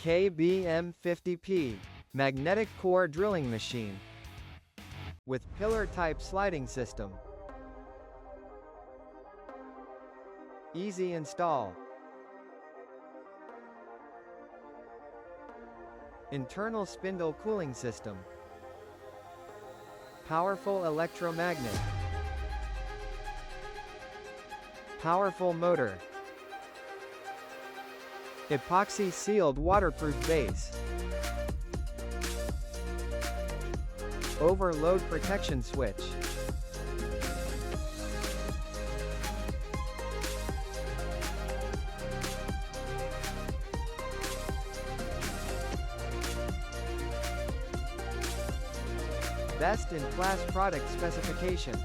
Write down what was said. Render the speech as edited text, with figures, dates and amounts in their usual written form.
KBM 50P magnetic core drilling machine with pillar-type sliding system. Easy install. Internal spindle cooling system. Powerful electromagnet. Powerful motor. Epoxy sealed waterproof base. Overload protection switch. Best in class product specification.